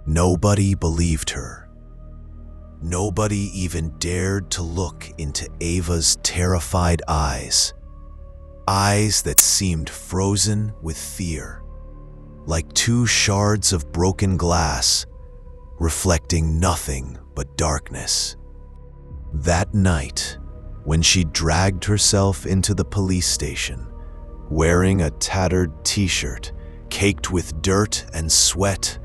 Nobody believed her. Nobody even dared to look into Ava's terrified eyes. Eyes that seemed frozen with fear, like two shards of broken glass, reflecting nothing but darkness. That night, when she dragged herself into the police station, wearing a tattered t-shirt caked with dirt and sweat,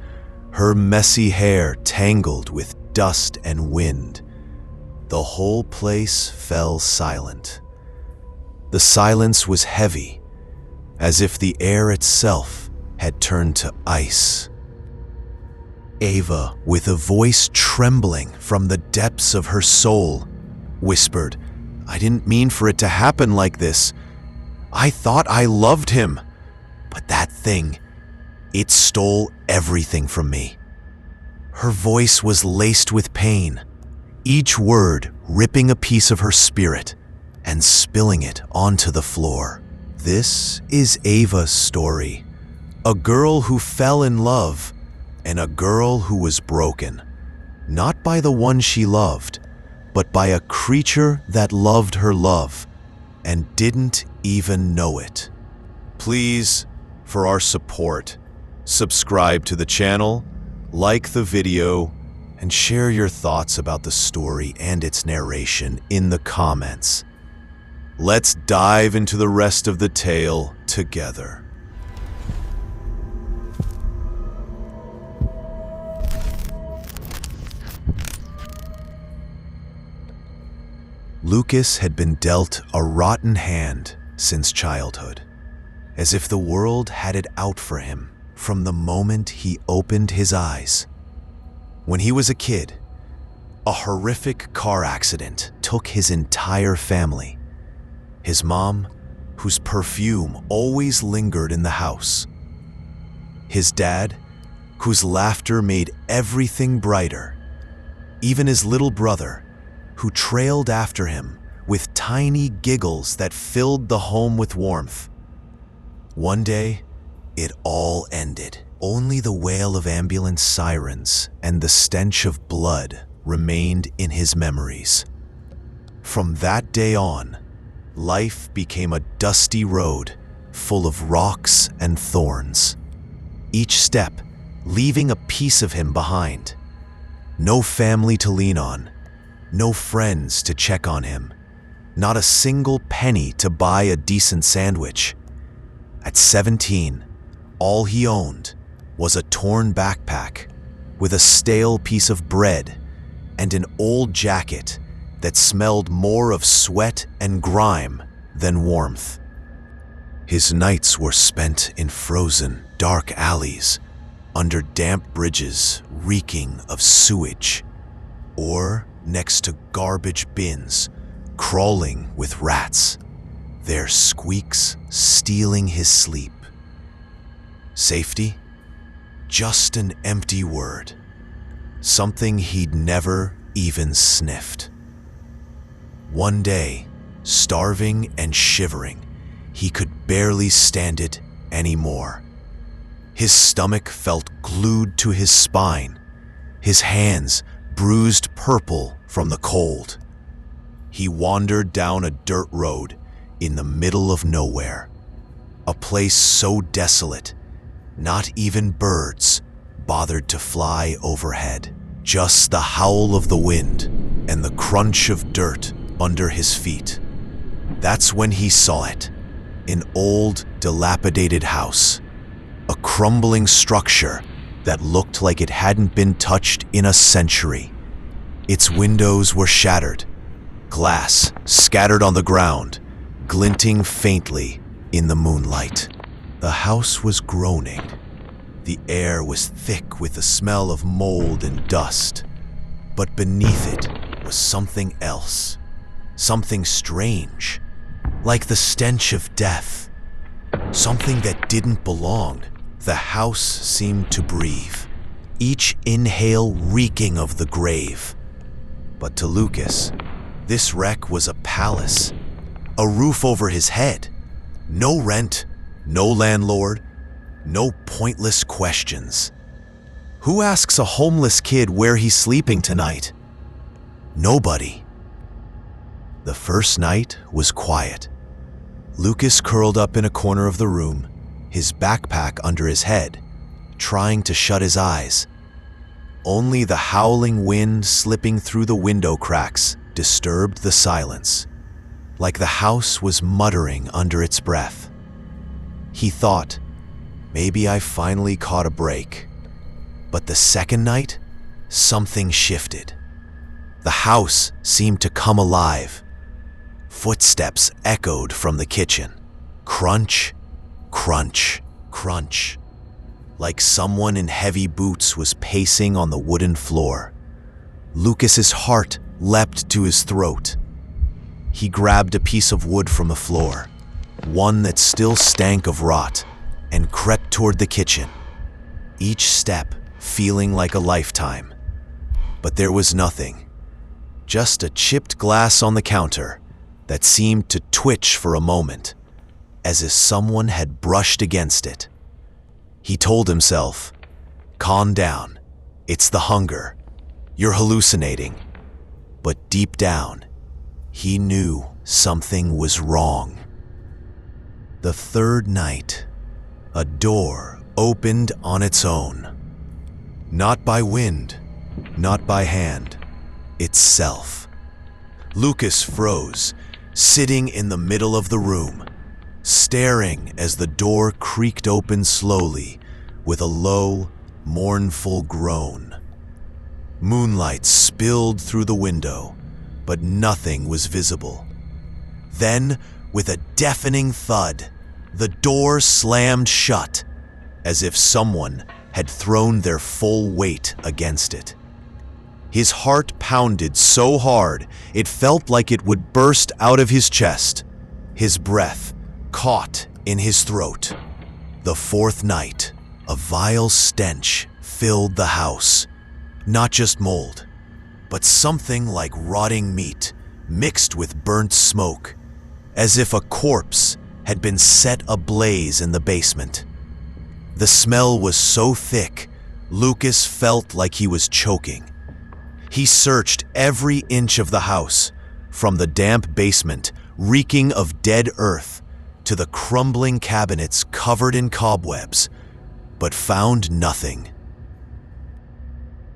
her messy hair tangled with dust and wind, the whole place fell silent. The silence was heavy, as if the air itself had turned to ice. Ava, with a voice trembling from the depths of her soul, whispered, "I didn't mean for it to happen like this. I thought I loved him, but that thing, it stole everything from me." Her voice was laced with pain, each word ripping a piece of her spirit and spilling it onto the floor. This is Ava's story, a girl who fell in love and a girl who was broken, not by the one she loved, but by a creature that loved her love and didn't even know it. Please, for our support, subscribe to the channel, like the video, and share your thoughts about the story and its narration in the comments. Let's dive into the rest of the tale together. Lucas had been dealt a rotten hand since childhood, as if the world had it out for him from the moment he opened his eyes. When he was a kid, a horrific car accident took his entire family. His mom, whose perfume always lingered in the house. His dad, whose laughter made everything brighter. Even his little brother, who trailed after him with tiny giggles that filled the home with warmth. One day, it all ended. Only the wail of ambulance sirens and the stench of blood remained in his memories. From that day on, life became a dusty road full of rocks and thorns, each step leaving a piece of him behind. No family to lean on, no friends to check on him, not a single penny to buy a decent sandwich. At 17, all he owned was a torn backpack with a stale piece of bread and an old jacket that smelled more of sweat and grime than warmth. His nights were spent in frozen, dark alleys, under damp bridges reeking of sewage, or next to garbage bins crawling with rats, their squeaks stealing his sleep. Safety? Just an empty word, something he'd never even sniffed. One day, starving and shivering, he could barely stand it anymore. His stomach felt glued to his spine, his hands bruised purple from the cold. He wandered down a dirt road in the middle of nowhere, a place so desolate, not even birds bothered to fly overhead. Just the howl of the wind and the crunch of dirt under his feet. That's when he saw it, an old, dilapidated house, a crumbling structure that looked like it hadn't been touched in a century. Its windows were shattered, glass scattered on the ground, glinting faintly in the moonlight. The house was groaning. The air was thick with the smell of mold and dust, but beneath it was something else, something strange, like the stench of death, something that didn't belong. The house seemed to breathe, each inhale reeking of the grave. But to Lucas, this wreck was a palace, a roof over his head, no rent, no landlord, no pointless questions. Who asks a homeless kid where he's sleeping tonight? Nobody. The first night was quiet. Lucas curled up in a corner of the room, his backpack under his head, trying to shut his eyes. Only the howling wind slipping through the window cracks disturbed the silence, like the house was muttering under its breath. He thought, maybe I finally caught a break. But the second night, something shifted. The house seemed to come alive. Footsteps echoed from the kitchen. Crunch, crunch, crunch. Like someone in heavy boots was pacing on the wooden floor. Lucas's heart leapt to his throat. He grabbed a piece of wood from the floor, one that still stank of rot, and crept toward the kitchen. Each step feeling like a lifetime. But there was nothing. Just a chipped glass on the counter that seemed to twitch for a moment, as if someone had brushed against it. He told himself, calm down, it's the hunger, you're hallucinating. But deep down, he knew something was wrong. The third night, a door opened on its own. Not by wind, not by hand, itself. Lucas froze, sitting in the middle of the room, staring as the door creaked open slowly with a low, mournful groan. Moonlight spilled through the window, but nothing was visible. Then, with a deafening thud, the door slammed shut, as if someone had thrown their full weight against it. His heart pounded so hard it felt like it would burst out of his chest. His breath caught in his throat. The fourth night, a vile stench filled the house. Not just mold, but something like rotting meat mixed with burnt smoke, as if a corpse had been set ablaze in the basement. The smell was so thick, Lucas felt like he was choking. He searched every inch of the house, from the damp basement reeking of dead earth to the crumbling cabinets covered in cobwebs, but found nothing.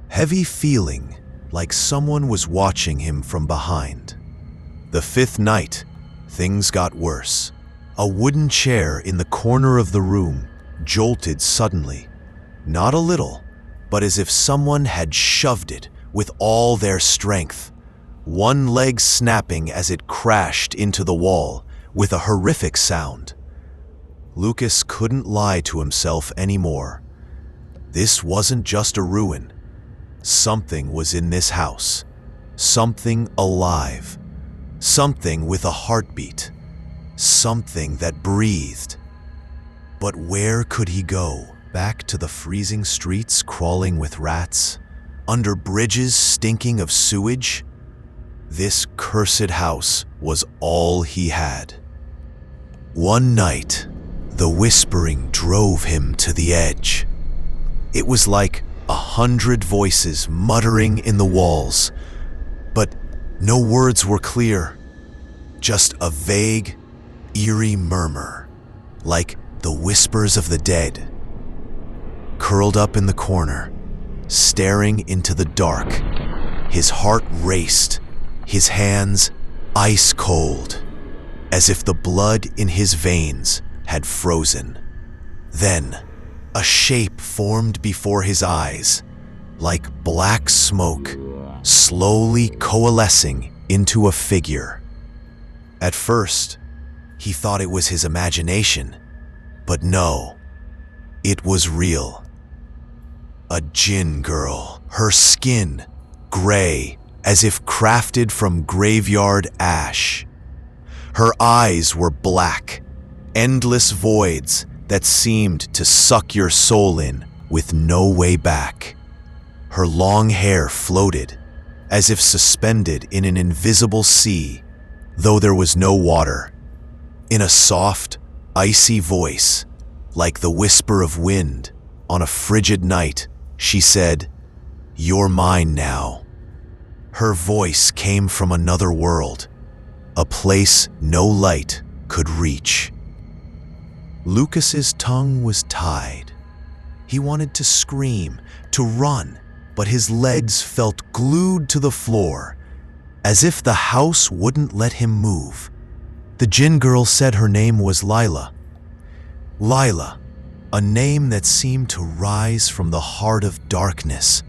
Heavy feeling like someone was watching him from behind. The fifth night, things got worse. A wooden chair in the corner of the room jolted suddenly, not a little, but as if someone had shoved it with all their strength, one leg snapping as it crashed into the wall with a horrific sound. Lucas couldn't lie to himself anymore. This wasn't just a ruin. Something was in this house. Something alive. Something with a heartbeat. Something that breathed. But where could he go? Back to the freezing streets crawling with rats? Under bridges stinking of sewage? This cursed house was all he had. One night, the whispering drove him to the edge. It was like 100 voices muttering in the walls, but no words were clear. Just a vague, eerie murmur, like the whispers of the dead. Curled up in the corner, staring into the dark, his heart raced, his hands ice cold, as if the blood in his veins had frozen. Then, a shape formed before his eyes, like black smoke, slowly coalescing into a figure. At first, he thought it was his imagination, but no, it was real. A Jinn girl, her skin gray as if crafted from graveyard ash. Her eyes were black, endless voids that seemed to suck your soul in with no way back. Her long hair floated, as if suspended in an invisible sea, though there was no water. In a soft, icy voice, like the whisper of wind on a frigid night, She said, "You're mine now." Her voice came from another world, a place no light could reach. Lucas's tongue was tied. He wanted to scream, to run, but his legs felt glued to the floor, as if the house wouldn't let him move. The Jinn girl said her name was Lila. Lila, a name that seemed to rise from the heart of darkness,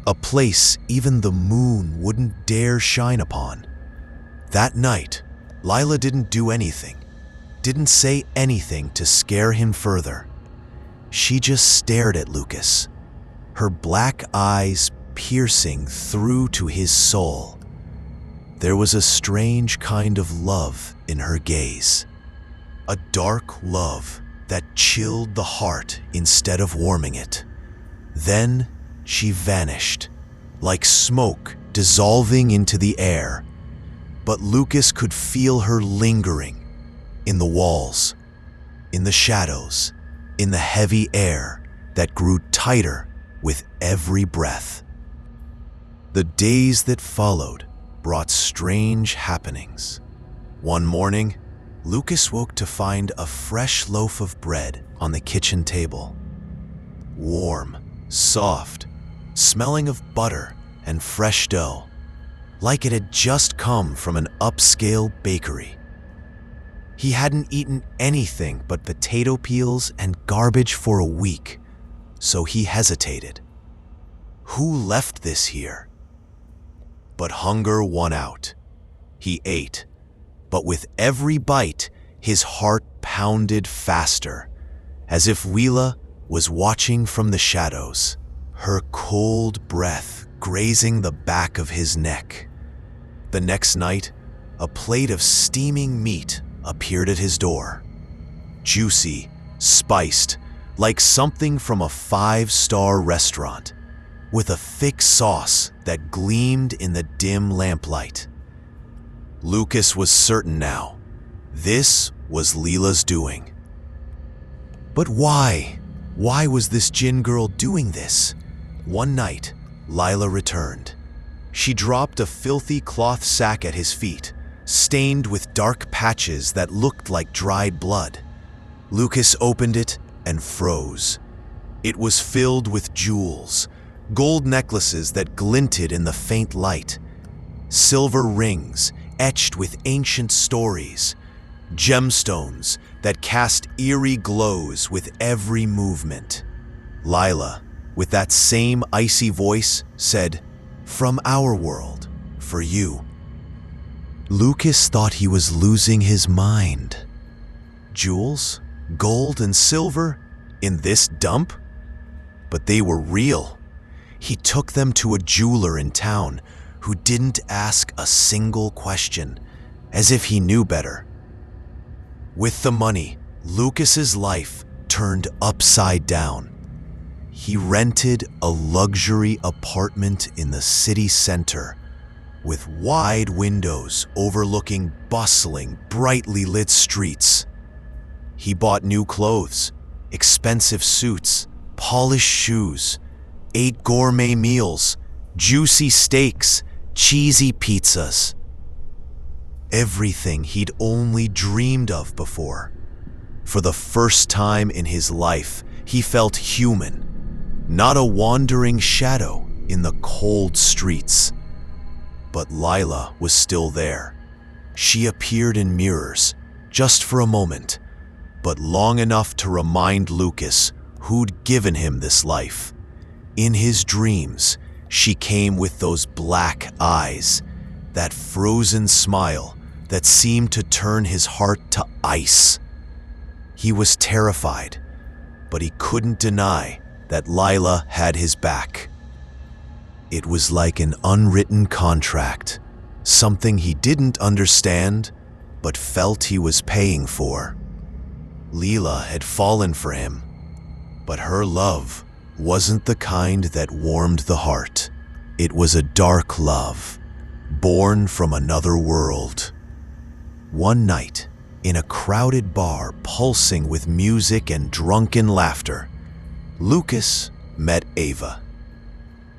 a place even the moon wouldn't dare shine upon. That night, Lila didn't do anything, didn't say anything to scare him further. She just stared at Lucas, her black eyes piercing through to his soul. There was a strange kind of love in her gaze, a dark love that chilled the heart instead of warming it. Then she vanished, like smoke dissolving into the air. But Lucas could feel her lingering in the walls, in the shadows, in the heavy air that grew tighter with every breath. The days that followed brought strange happenings. One morning, Lucas woke to find a fresh loaf of bread on the kitchen table. Warm, soft, smelling of butter and fresh dough, like it had just come from an upscale bakery. He hadn't eaten anything but potato peels and garbage for a week, so he hesitated. Who left this here? But hunger won out. He ate, but with every bite, his heart pounded faster, as if Lila was watching from the shadows, her cold breath grazing the back of his neck. The next night, a plate of steaming meat appeared at his door. Juicy, spiced, like something from a five-star restaurant, with a thick sauce that gleamed in the dim lamplight. Lucas was certain now. This was Lila's doing. But why? Why was this Jinn girl doing this? One night, Lila returned. She dropped a filthy cloth sack at his feet, stained with dark patches that looked like dried blood. Lucas opened it and froze. It was filled with jewels, gold necklaces that glinted in the faint light, silver rings etched with ancient stories, gemstones that cast eerie glows with every movement. Lila, with that same icy voice, said, "From our world, for you." Lucas thought he was losing his mind. Jewels, gold and silver, in this dump? But they were real. He took them to a jeweler in town who didn't ask a single question, as if he knew better. With the money, Lucas's life turned upside down. He rented a luxury apartment in the city center, with wide windows overlooking bustling, brightly lit streets. He bought new clothes, expensive suits, polished shoes, ate gourmet meals, juicy steaks, cheesy pizzas. Everything he'd only dreamed of before. For the first time in his life, he felt human, not a wandering shadow in the cold streets. But Lila was still there. She appeared in mirrors, just for a moment, but long enough to remind Lucas who'd given him this life. In his dreams, she came with those black eyes, that frozen smile that seemed to turn his heart to ice. He was terrified, but he couldn't deny that Lila had his back. It was like an unwritten contract, something he didn't understand, but felt he was paying for. Lila had fallen for him, but her love wasn't the kind that warmed the heart. It was a dark love, born from another world. One night, in a crowded bar pulsing with music and drunken laughter, Lucas met Ava.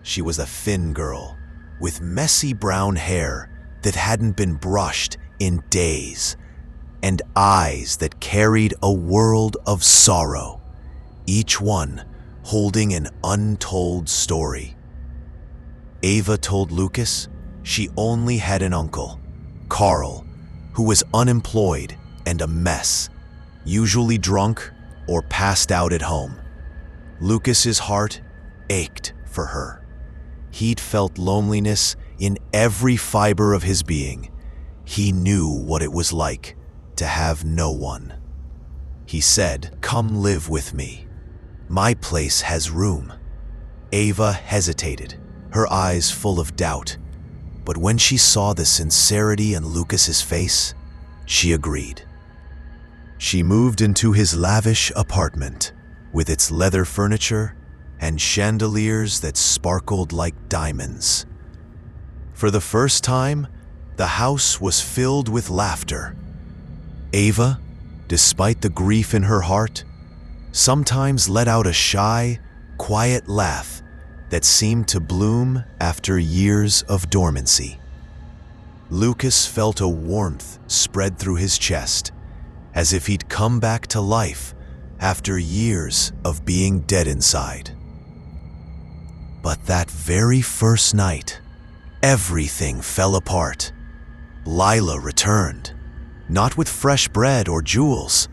She was a thin girl with messy brown hair that hadn't been brushed in days, and eyes that carried a world of sorrow, each one holding an untold story. Ava told Lucas she only had an uncle, Carl, who was unemployed and a mess, usually drunk or passed out at home. Lucas's heart ached for her. He'd felt loneliness in every fiber of his being. He knew what it was like to have no one. He said, "Come live with me. My place has room." Ava hesitated, her eyes full of doubt. But when she saw the sincerity in Lucas's face, she agreed. She moved into his lavish apartment with its leather furniture and chandeliers that sparkled like diamonds. For the first time, the house was filled with laughter. Ava, despite the grief in her heart, sometimes let out a shy, quiet laugh that seemed to bloom after years of dormancy. Lucas felt a warmth spread through his chest, as if he'd come back to life after years of being dead inside. But that very first night, everything fell apart. Lila returned, not with fresh bread or jewels,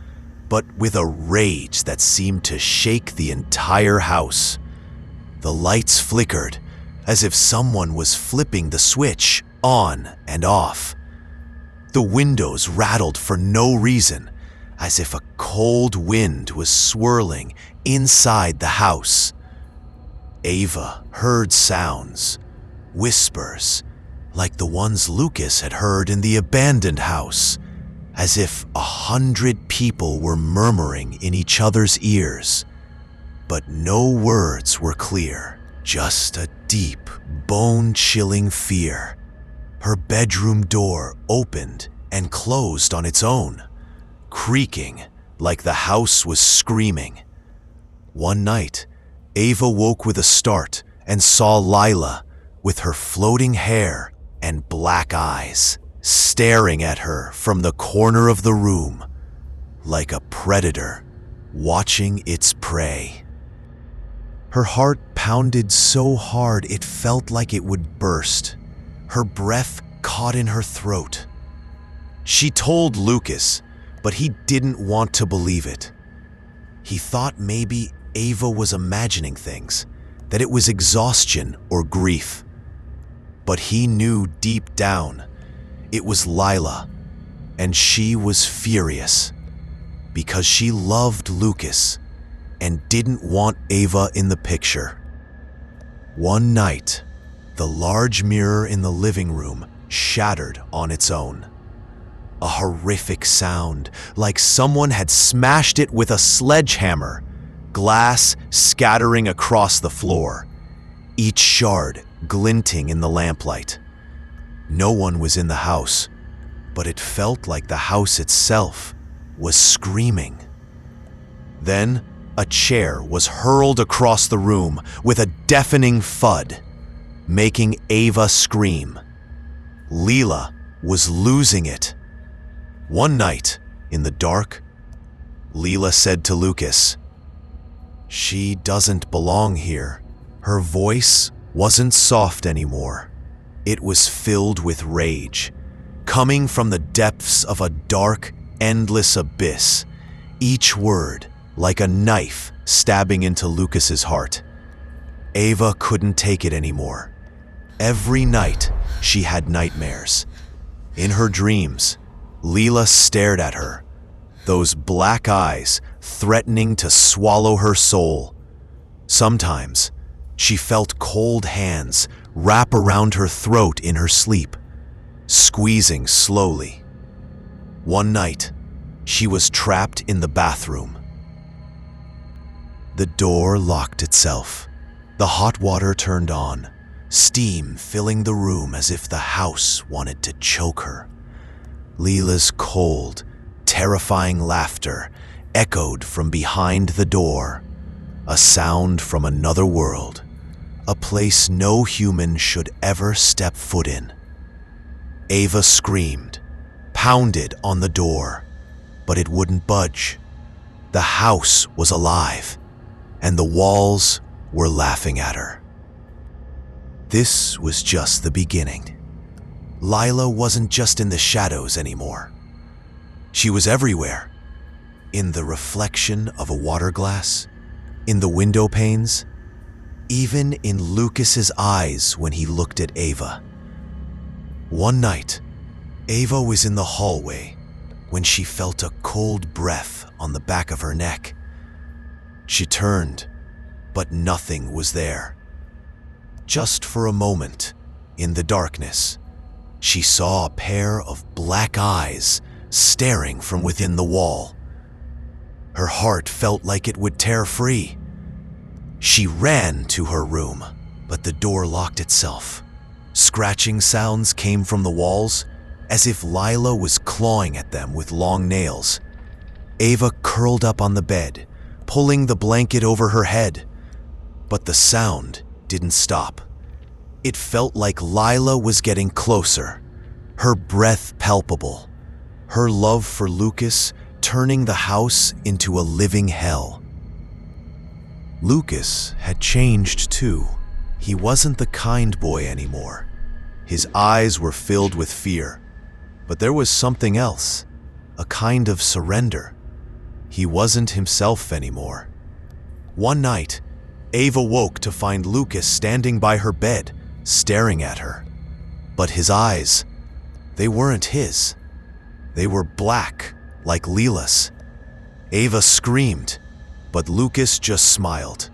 but with a rage that seemed to shake the entire house. The lights flickered, as if someone was flipping the switch on and off. The windows rattled for no reason, as if a cold wind was swirling inside the house. Ava heard sounds, whispers, like the ones Lucas had heard in the abandoned house, as if 100 people were murmuring in each other's ears. But no words were clear, just a deep, bone-chilling fear. Her bedroom door opened and closed on its own, creaking like the house was screaming. One night, Ava woke with a start and saw Lila, with her floating hair and black eyes, staring at her from the corner of the room, like a predator watching its prey. Her heart pounded so hard it felt like it would burst. Her breath caught in her throat. She told Lucas, but he didn't want to believe it. He thought maybe Ava was imagining things, that it was exhaustion or grief. But he knew deep down it was Lila, and she was furious because she loved Lucas and didn't want Ava in the picture. One night, the large mirror in the living room shattered on its own. A horrific sound, like someone had smashed it with a sledgehammer, glass scattering across the floor, each shard glinting in the lamplight. No one was in the house, but it felt like the house itself was screaming. Then, a chair was hurled across the room with a deafening thud, making Ava scream. Lila was losing it. One night, in the dark, Lila said to Lucas, "She doesn't belong here." Her voice wasn't soft anymore. It was filled with rage, coming from the depths of a dark, endless abyss, each word like a knife stabbing into Lucas's heart. Ava couldn't take it anymore. Every night, she had nightmares. In her dreams, Lila stared at her, those black eyes threatening to swallow her soul. Sometimes, she felt cold hands wrap around her throat in her sleep, squeezing slowly. One night, she was trapped in the bathroom. The door locked itself. The hot water turned on, steam filling the room as if the house wanted to choke her. Lila's cold, terrifying laughter echoed from behind the door, a sound from another world, a place no human should ever step foot in. Ava screamed, pounded on the door, but it wouldn't budge. The house was alive, and the walls were laughing at her. This was just the beginning. Lila wasn't just in the shadows anymore. She was everywhere. In the reflection of a water glass, in the window panes, even in Lucas's eyes when he looked at Ava. One night, Ava was in the hallway when she felt a cold breath on the back of her neck. She turned, but nothing was there. Just for a moment, in the darkness, she saw a pair of black eyes staring from within the wall. Her heart felt like it would tear free. She ran to her room, but the door locked itself. Scratching sounds came from the walls, as if Lila was clawing at them with long nails. Ava curled up on the bed, pulling the blanket over her head. But the sound didn't stop. It felt like Lila was getting closer, her breath palpable, her love for Lucas turning the house into a living hell. Lucas had changed too. He wasn't the kind boy anymore. His eyes were filled with fear, but there was something else, a kind of surrender. He wasn't himself anymore. One night, Ava woke to find Lucas standing by her bed, staring at her. But his eyes, they weren't his. They were black, like Lila's. Ava screamed, but Lucas just smiled,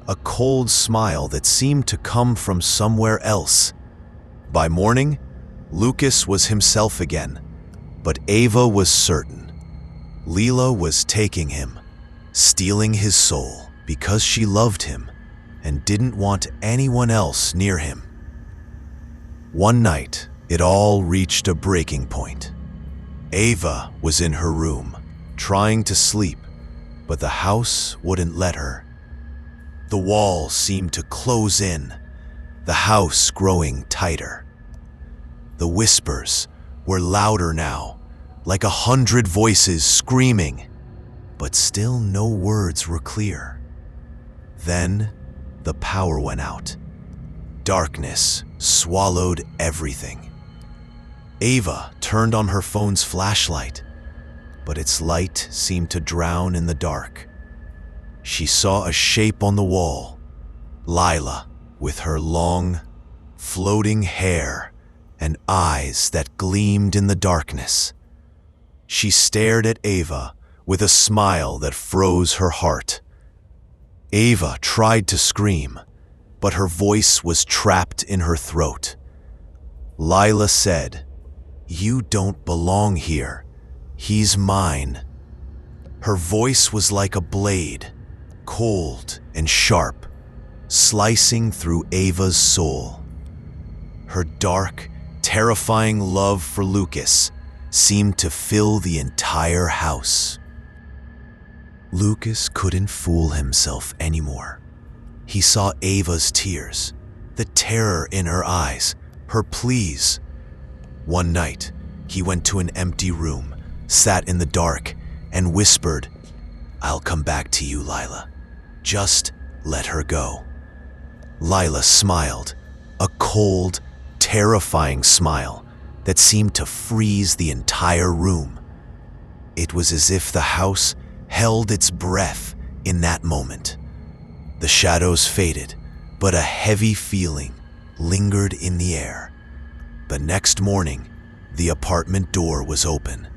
a cold smile that seemed to come from somewhere else. By morning, Lucas was himself again, but Ava was certain. Lila was taking him, stealing his soul because she loved him and didn't want anyone else near him. One night, it all reached a breaking point. Ava was in her room, trying to sleep, but the house wouldn't let her. The walls seemed to close in, the house growing tighter. The whispers were louder now, like 100 voices screaming, but still no words were clear. Then the power went out. Darkness swallowed everything. Ava turned on her phone's flashlight, but its light seemed to drown in the dark. She saw a shape on the wall, Lila, with her long, floating hair and eyes that gleamed in the darkness. She stared at Ava with a smile that froze her heart. Ava tried to scream, but her voice was trapped in her throat. Lila said, "You don't belong here. He's mine." Her voice was like a blade, cold and sharp, slicing through Ava's soul. Her dark, terrifying love for Lucas seemed to fill the entire house. Lucas couldn't fool himself anymore. He saw Ava's tears, the terror in her eyes, her pleas. One night, he went to an empty room, sat in the dark, and whispered, "I'll come back to you, Lila. Just let her go." Lila smiled, a cold, terrifying smile that seemed to freeze the entire room. It was as if the house held its breath in that moment. The shadows faded, but a heavy feeling lingered in the air. The next morning, the apartment door was open.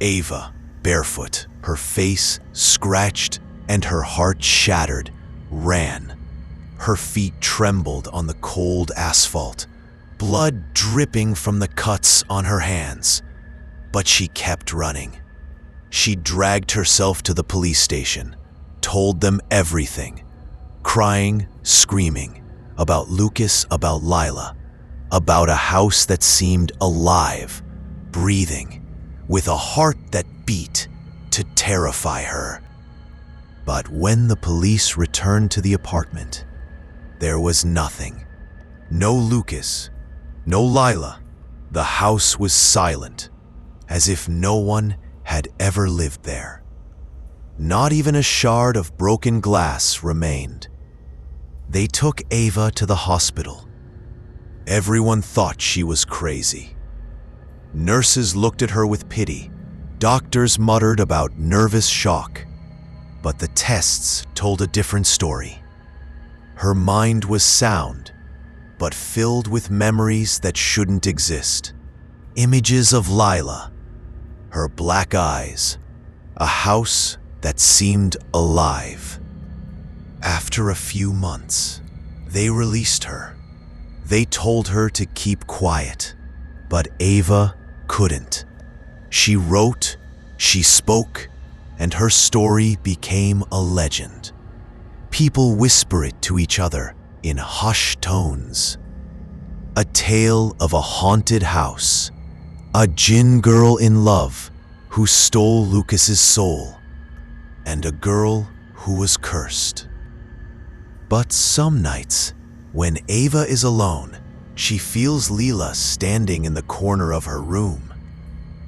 Ava, barefoot, her face scratched and her heart shattered, ran. Her feet trembled on the cold asphalt, blood dripping from the cuts on her hands. But she kept running. She dragged herself to the police station, told them everything, crying, screaming, about Lucas, about Lila, about a house that seemed alive, breathing, with a heart that beat to terrify her. But when the police returned to the apartment, There was nothing. No Lucas, no Lila. The house was silent, as if no one had ever lived there. Not even a shard of broken glass remained. They took Ava to the hospital. Everyone thought she was crazy. Nurses looked at her with pity. Doctors muttered about nervous shock. But the tests told a different story. Her mind was sound, but filled with memories that shouldn't exist. Images of Lila, her black eyes, a house that seemed alive. After a few months, they released her. They told her to keep quiet, but Ava couldn't. She wrote, she spoke, and her story became a legend. People whisper it to each other in hushed tones. A tale of a haunted house, a Jinn girl in love who stole Lucas's soul, and a girl who was cursed. But some nights, when Ava is alone, she feels Lila standing in the corner of her room.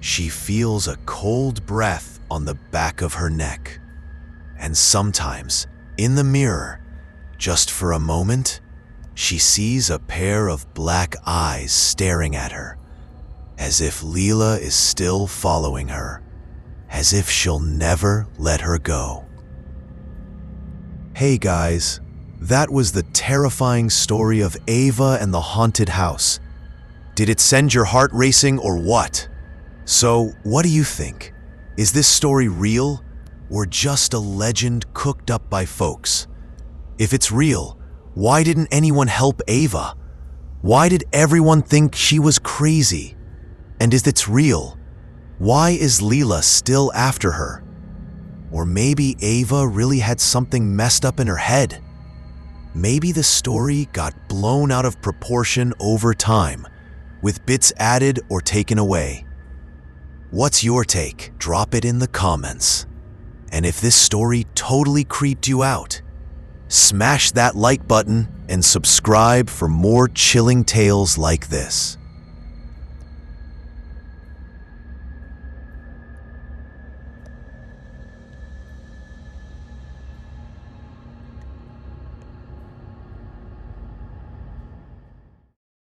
She feels a cold breath on the back of her neck. And sometimes, in the mirror, just for a moment, she sees a pair of black eyes staring at her, as if Lila is still following her, as if she'll never let her go. Hey guys, that was the terrifying story of Ava and the haunted house. Did it send your heart racing or what? So, what do you think? Is this story real or just a legend cooked up by folks? If it's real, why didn't anyone help Ava? Why did everyone think she was crazy? And if it's real, why is Lila still after her? Or maybe Ava really had something messed up in her head. Maybe the story got blown out of proportion over time, with bits added or taken away. What's your take? Drop it in the comments. And if this story totally creeped you out, smash that like button and subscribe for more chilling tales like this.